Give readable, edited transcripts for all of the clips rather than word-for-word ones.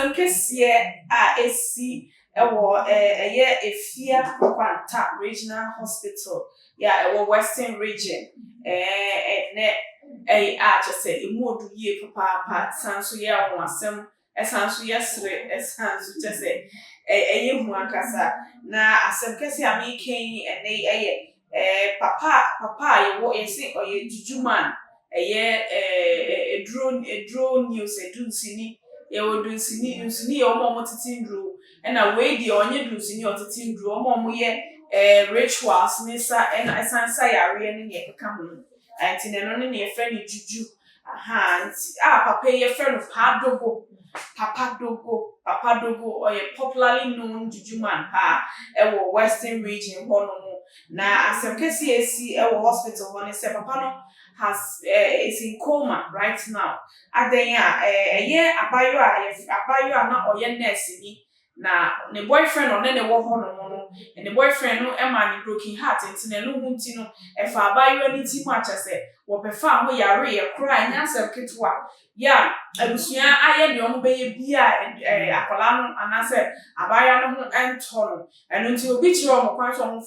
asem kesiye a esi ewo eye efia kwanta regional hospital ya ewo western region ne a chese emu oduye papa sanso ye won asem esanso yesre esanso chese eye hu akasa na asem kesi ameken ene eye papa yewo esi oye jujuman eye drone news edunsini ye wodunsini ye omo titi ndru na we di onye dunsini otiti ndru omo ye rituals nisa na esansa yare ne ye keka ho anti ne no ne ye friend juju anti papa ye friend papa dogo or a popularly known jujuman ewo western region hono na asem kesi esi ewo hospital hono se papa no has is in coma right now adenya abayo na oye nurse ni na ne boyfriend on ne wo hono no ne boyfriend no ema ni broken heart ntine no hunti no efa abayo ni ti mu achese wo pefa ho yare ye kura nya asem ketwa ya abusuya aye de omo beye bia akola no anase abaya no ho ento no eno nti obi kire omo kwan so omo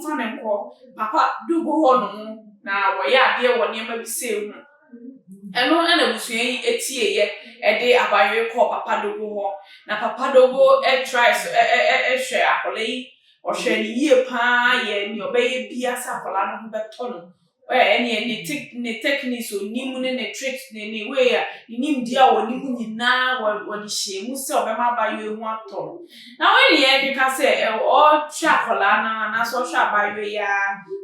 fa ne nko papa du go ho no na wo ya ade wo ne ma bi se hu eno na abusuya yi etie ye de abayo ko papa dogo ho na papa dogo try so hwe akola yi o hwe ni yie pa ye ni obeye bia sa akola no ho beto no ne techniques onimu ne tricks ne way a nim dia onimu nyina woni hyemu se obema bayo ehu ato na when ye keka se o twakola na so hwa bayo ya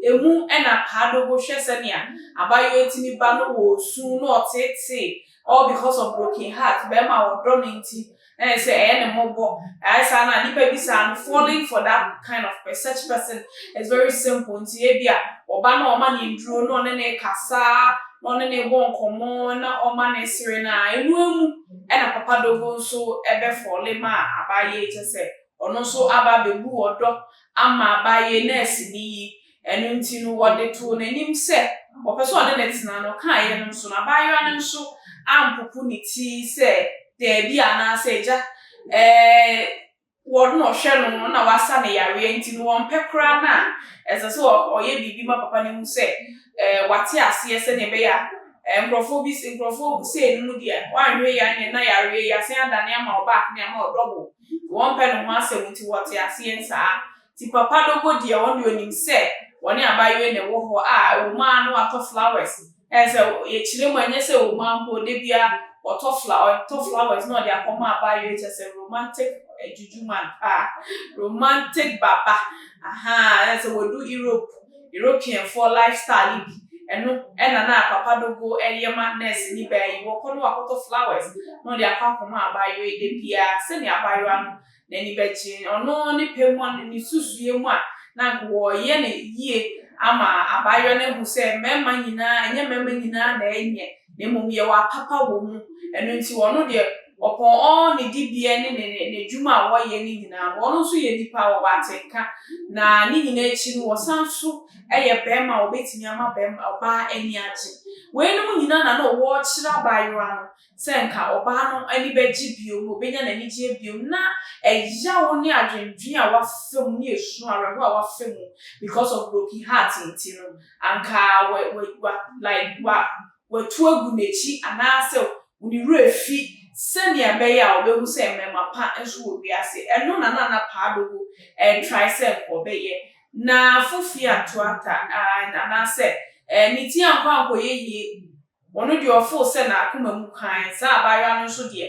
emu na padogo hwe se ne abayo etimi ba no wo su no otete all because of broken heart be ma odo nti say ne mobo asa na nipa bisa falling for that kind of such person is very simple nti e bia oba na oma ni nduro no ne kasa no ne bon komo na oma ne sire na enu na papa dogo nso ebe fall ma abaye chese ono nso aba bebu odo ama abaye nurse ni enu nti no wode to nanim se opeso ode netina no kan ye no nso na abaye anu nso ampupu ni ti se de bia na se ja word no hwe no na wasa ne yare nti no won pekra na eseso oye bibi ma papa ne mu se wate ase se ne be ya nkrofo se no dia wanhwe ya ne na yare ya se adane ama oba ne ama odobo won pe no ho ase nti wate ase nsa ti papa dogo dia won de onim se woni abayo ne wo ho wo ma no ato flowers ese ye chire mu anye se wo ma mpo de bia to flowers no dia koma abayo ese romantic jujuman romantic baba ese we do European for lifestyle bi eno na papa dogo elema nurse ni bayi wo kono akoto flowers no dia koma abayo de bia se ni abayo anu na ni bechi ono ni pemu ni susue mu a na wo ye ne yie ama abayo ne hu se mema nyina enye mema nyina na enye ne mum ye wa papa wo mu eno nti wono de opon on ni dibie ne djuma wo ye ni nyina wono so ye nipa wo batenka na ni nyina echi no wosanso eye bema obetimi ama bema oba eni aje we no nyina na no wo chira bayo ano senka oba no ani beji bio mo benya na ni je bio na eya wo ni adwendwen a wafem ni esu areho a wafem because of broken heart nti no anka we tuagu nechi anase uniru efi senia be ya obehu se mema pa enso obi ase eno na pa dogo try se obeye na fufi atuata anase ni ti anko yeye wono de ofo se na akoma mu kan sa abayo no so de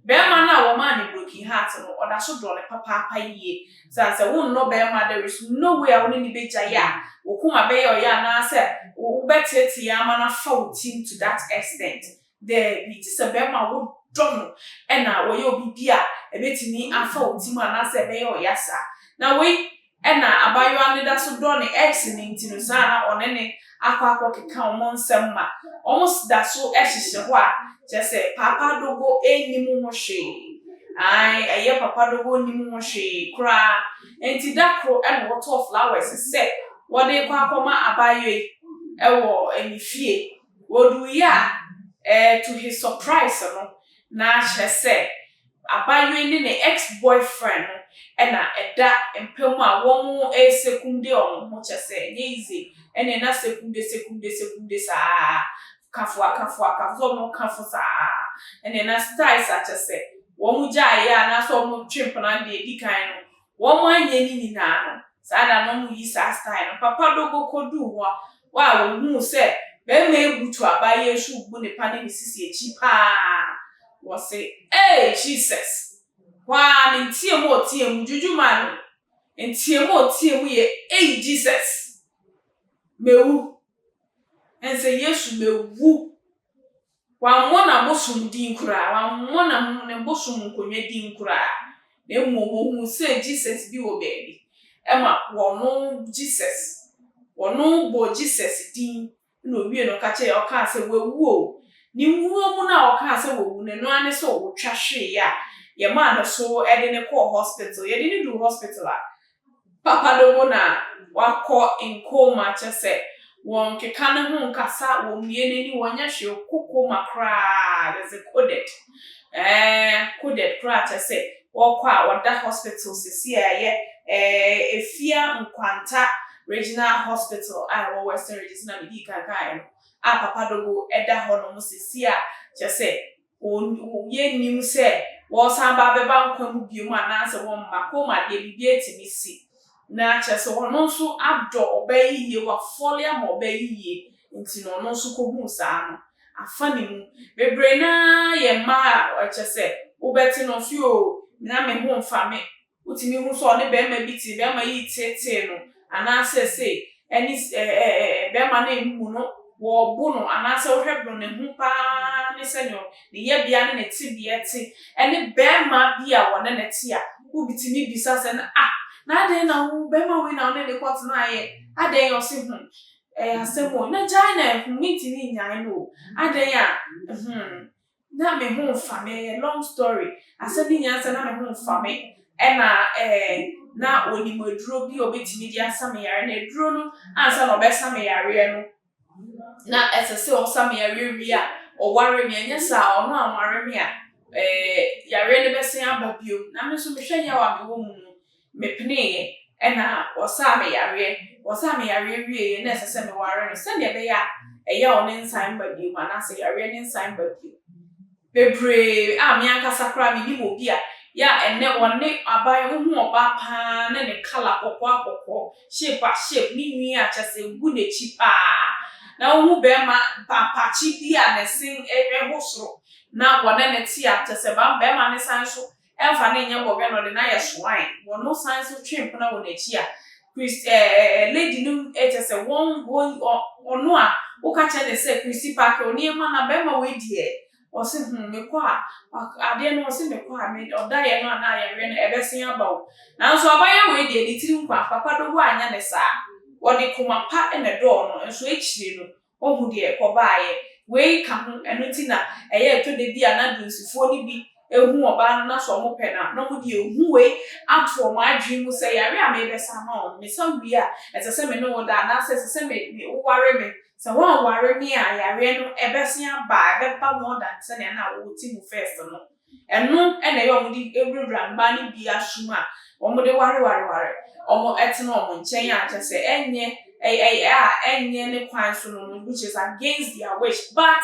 be ma na wo ma ni broken heart no oda so do ne papa yie sa se won no be ma there is no way I won ni beja ya wo kuma be ya ya na se wo betete ya ma na faulting to that extent the it is a be ma wo don na wo ye obi bia ebetimi afa otimu na se be ya ya sa na we na abayo anida so do ne ex ni ntino sa na onene akwa keka omonsem ma almost that so ehihye ho a jese papa dogo enimu ho hwe aye papa dogo enimu ho hwe kra enti dakro and water of flowers se wode kwa akoma abayo ewo enifie wodu ya to his surprise no na chese abayewa ne ne ex-boyfriend no ɛna ɛda mpam a wɔn sekunde ɔmo ho kyɛsɛ nye easy ɛna na sekunde saa kafo ɔmo kafo saa ɛna na styles akyɛsɛ wɔn gyae a na so ɔmo twempena de edi kan no wɔn anya ni nyinaa no saa da no mo yi saa style no papa dogo kodu hɔ wa wɔn hu sɛ bɛrima ebutu abayewa so bu ne pa ne sisi echi paa wɔse Jesus wa ne ntie mu otie mu jujuma no ntie mu otie mu ye Jesus mewu ense Yesu mewu wa mona bosum din kura wa mona ne bosum nkonwa din kura na emu se Jesus bi wo baby ema wono Jesus wono bo Jesus din na owie no ka che o ka se wewu o ni wuo mu na o ka se wewu ne no ane se o twa hwe ya ye ma no so e de ne call hospital ye de ne do hospital a papa do na wakọ in coma chese won keka ne ho nkasa won mie nani wonya hwe kokoma kra there's a coded kra chese wokọ a wada hospital sisi ye efia nkwanta regional hospital a western region na medi kankan a papa dogo eda ho no sisi a chese ye nim se wo san ba be ba nkwam biom anase wo makoma de bibie timisi na chese wono so adọ obayiye wa folia mo obayiye nti no no so ko hu saa no afani mu bebre na ye ma chese ubeti no fio na me hu mfa me utimi hu so ne be ma biti be ma yi tete no anase se eni be ma na emu no wo bu no anase wo hwebro ne hu pa ne senyo ne ye bia ne tibia ti eni be ma bia wo ne ti a ubitimi bisa se na na de na wo be ma we na ne kwat na ye ade yo se hu asemo na China meet ni nyan no ade ya na me hu fa me long story asedi nyan se na me hu fa me na na oni moduro bi obetimi di asame yare na eduro no ansa na obesame yare no na esese osame yare wi a oware me anya sa ono amare me a yare ne besen ababio na me so me hwanya wa me wo mu mepne na osame yare wie na esese me ware no se de be ya eya one nsan babio na se yare ne nsan babio bebre a me anka sakra me ni obi a ya enne wonne abaye hu oba pa na ne kala kokko shape ni nwi a chese gu ne chi pa na hu be ma papa chi bi a ne sin hosoro na wona ne ti a chese ba be ma ne san so emfa ne nya bobe no de na ye swine wono san so twemp na wona chi a Christ lady no chese won ono a wo ka che ne se Christy Park oni ma na be ma we die osi me kwa ade no osi me kwa me oda ye no na ye no ebesin abawo na so abaya we de tiri nkwa papa do anya ne sa wode kuma pa ene do no enso echire no ohu de ekobaaye we ka ho eno ti na eye to de bia na dunsifo ni bi ehu oba na so mo pe na no mo de ehu we atwo ma adwin mu se yare a me besa ma on me so wi a etese me no da na se me ware me so one ware me a yare no ebesia ba ebe more than se na wo ti mu first no eno ena ye omudi ewura mba ni bi asuma omudi ware omo etena omo nchen ya chese enye enye ne kwan so no which is against their wish but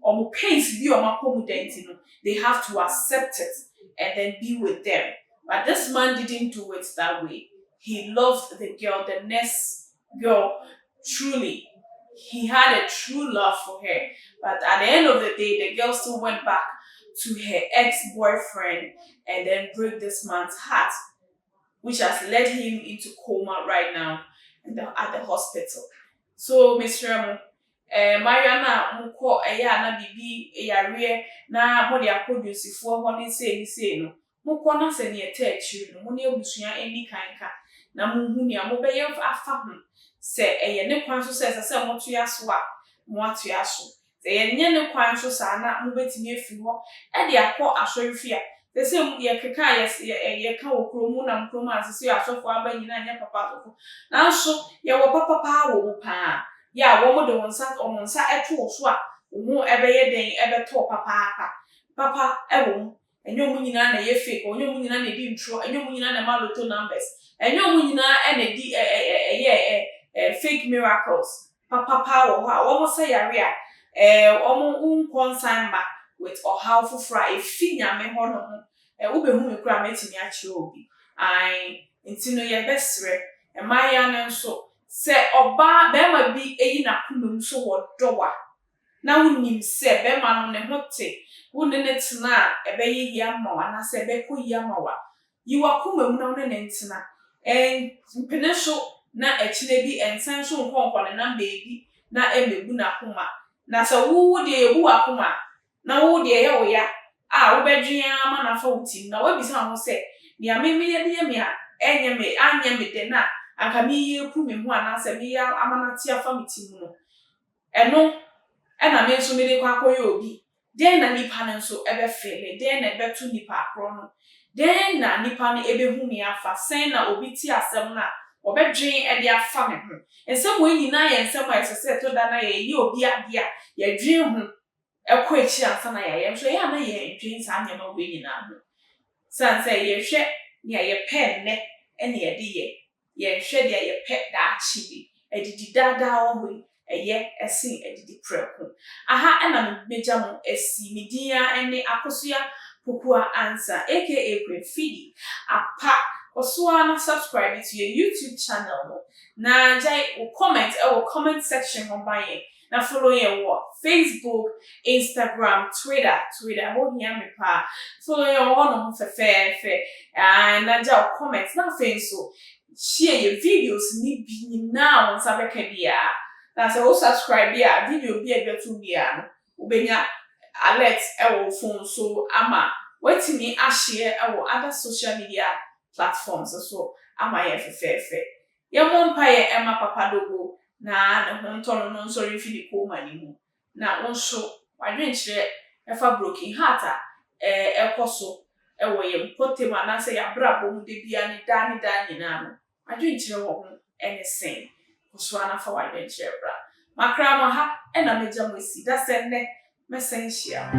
omo pains bi omo accomodate no they have to accept it and then be with them but this man didn't do it that way he loved the girl the next girl truly he had a true love for her but at the end of the day the girl still went back to her ex-boyfriend and then broke this man's heart which has led him into coma right now at the hospital so Miss Remo Mariana muko na bibi yare na mo de akodusifo ho ne sei no muko na se ne etachiri no mo ne abusua eni kanka na mo hu ne mo beye afa ho se ne kwan so se mo to yaso a mo ato yaso se nye ne kwan so sa na mo betimi afi ho de akọ asọrifia se ye keka ye ka okromu na mkromu asisi asofo aba nyina nya papa asofo na so ye wo papa wo pa ya wo mo de wonsa eto so a wo ebe ye den ebe to papa ewo enyo mu nyina na ye fake enyo mu nyina na di intro enyo mu nyina na ma lotto numbers enyo mu nyina na di fake miracles papa wo ha wo mo say yare a wo mo consign ma with how fufra efi nyame ho no ho wo be hu me kura metimi a kire obi ai ntino ye besre emaya ne nso se oba be ma bi eyi na kumem so wo dowa na wunim se be ma no ne hote wunne ne tena ebeyi yama wa na se be ko yama wa yiwa kumem na wone ne ntena mpene so na echine bi ensan so nkonkɔ ne na beebi na emebu na kuma na se wo de ebu akuma na wo de ye wo ya wo bedwen ama na fa wutim na wabisa ho se nia meme ye de me a enye me anya me de na aka me ye ku me ho ana se me ya amanati afa mitim no eno na me so me de kwa akoye obi den na nipa no so ebe fele den na ebe tu nipa akro no den na nipa no ebe hu me afa sen na obi ti asem na obedwen e de afa me ho ensem we nyina ye ensem a esese to da na ye obi ade a ye dwen ho ekọ echi ansa na ye so ya na ye dwen sa anyama we nyina ho san say ye hwe ne ye pen ne ene ye de ye hwe de ye pe da achi bi edidi dada wo ho eye esi edidi preko aha na me beja mo esi media ene akosua pokua answer aka Queen apa osoa na subscribe to your YouTube channel no na jai comment comment section ho baye na follow ye wo Facebook, Instagram, Twitter ho hia me pa follow ye wo no fe and na jai comment na fe so share your videos ni bi na on sabeka dia na se wo subscribe ya video bi e betu bia no ubenya alert wo phone so ama wetimi a share wo other social media platforms so ama ye fe ye mompa ye ema papa dogo na ne ho ntono no nso refili ko mani mu na wonso wadwenkyere efa broken heart a ekoso wo ye mpote ma na se ya brabo mu de bia ne da nyina no wadwenkyere wo ho anything so ana fa wadwenkyere bra makra mo ha na meja mo si da se ne mesen hia